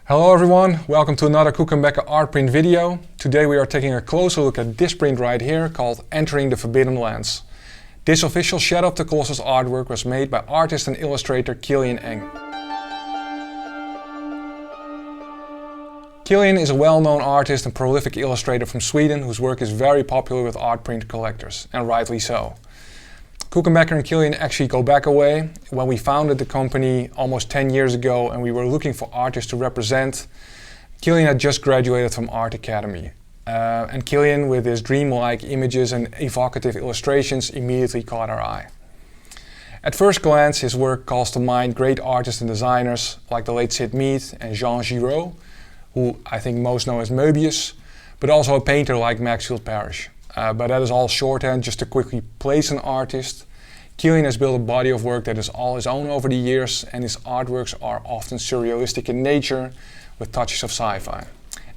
Hello everyone, welcome to another Kuchenbecker art print video. Today we are taking a closer look at this print right here called Entering the Forbidden Lands. This official Shadow of the Colossus artwork was made by artist and illustrator Kilian Eng. Kilian is a well-known artist and prolific illustrator from Sweden whose work is very popular with art print collectors, and rightly so. Kuchenbecker and Kilian actually go back a way. When we founded the company almost 10 years ago and we were looking for artists to represent, Kilian had just graduated from Art Academy. And Kilian, with his dreamlike images and evocative illustrations, immediately caught our eye. At first glance, his work calls to mind great artists and designers like the late Sid Mead and Jean Giraud, who I think most know as Möbius, but also a painter like Maxfield Parrish. But that is all shorthand just to quickly place an artist. Kilian has built a body of work that is all his own over the years, and his artworks are often surrealistic in nature with touches of sci-fi.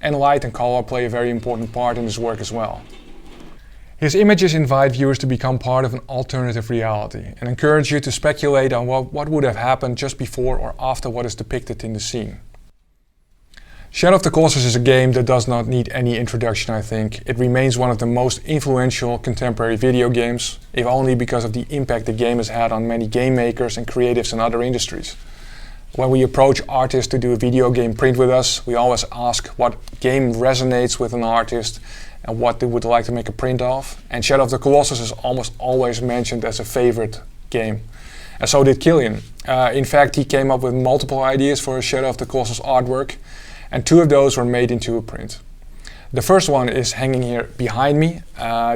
And light and color play a very important part in his work as well. His images invite viewers to become part of an alternative reality and encourage you to speculate on what would have happened just before or after what is depicted in the scene. Shadow of the Colossus is a game that does not need any introduction, I think. It remains one of the most influential contemporary video games, if only because of the impact the game has had on many game makers and creatives in other industries. When we approach artists to do a video game print with us, we always ask what game resonates with an artist and what they would like to make a print of. And Shadow of the Colossus is almost always mentioned as a favorite game. And so did Kilian. In fact, he came up with multiple ideas for a Shadow of the Colossus artwork, and two of those were made into a print. The first one is hanging here behind me.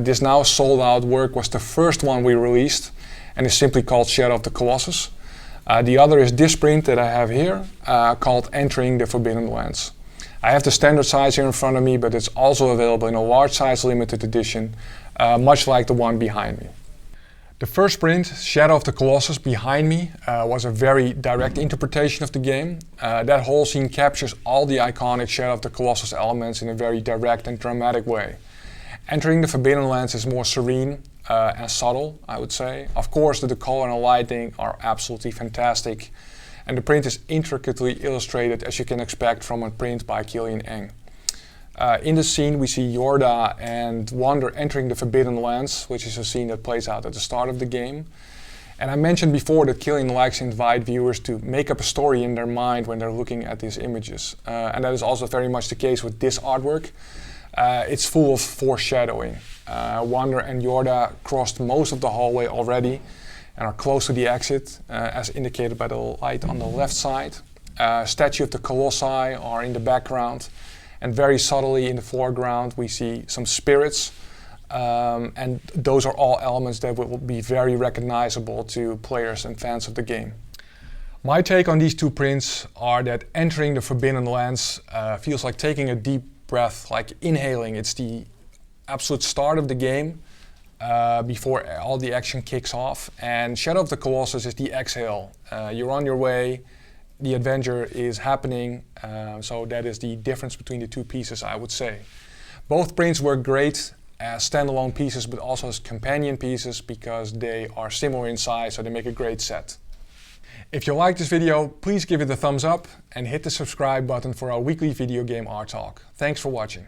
This now sold out work was the first one we released and is simply called Shadow of the Colossus. The other is this print that I have here called Entering the Forbidden Lands. I have the standard size here in front of me, but it's also available in a large size limited edition, much like the one behind me. The first print, Shadow of the Colossus, behind me, was a very direct interpretation of the game. That whole scene captures all the iconic Shadow of the Colossus elements in a very direct and dramatic way. Entering the Forbidden Lands is more serene and subtle, I would say. Of course, the color and the lighting are absolutely fantastic, and the print is intricately illustrated as you can expect from a print by Kilian Eng. In the scene we see Yorda and Wander entering the Forbidden Lands, which is a scene that plays out at the start of the game. And I mentioned before that Kilian likes to invite viewers to make up a story in their mind when they're looking at these images. And that is also very much the case with this artwork. It's full of foreshadowing. Wander and Yorda crossed most of the hallway already and are close to the exit, as indicated by the light on the left side. Statue of the Colossi are in the background. And very subtly in the foreground we see some spirits, and those are all elements that will be very recognizable to players and fans of the game. My take on these two prints are that Entering the Forbidden Lands feels like taking a deep breath, like inhaling. It's the absolute start of the game before all the action kicks off, and Shadow of the Colossus is the exhale. You're on your way. The adventure is happening, so that is the difference between the two pieces, I would say. Both prints work great as standalone pieces, but also as companion pieces because they are similar in size, so they make a great set. If you like this video, please give it a thumbs up and hit the subscribe button for our weekly video game art talk. Thanks for watching.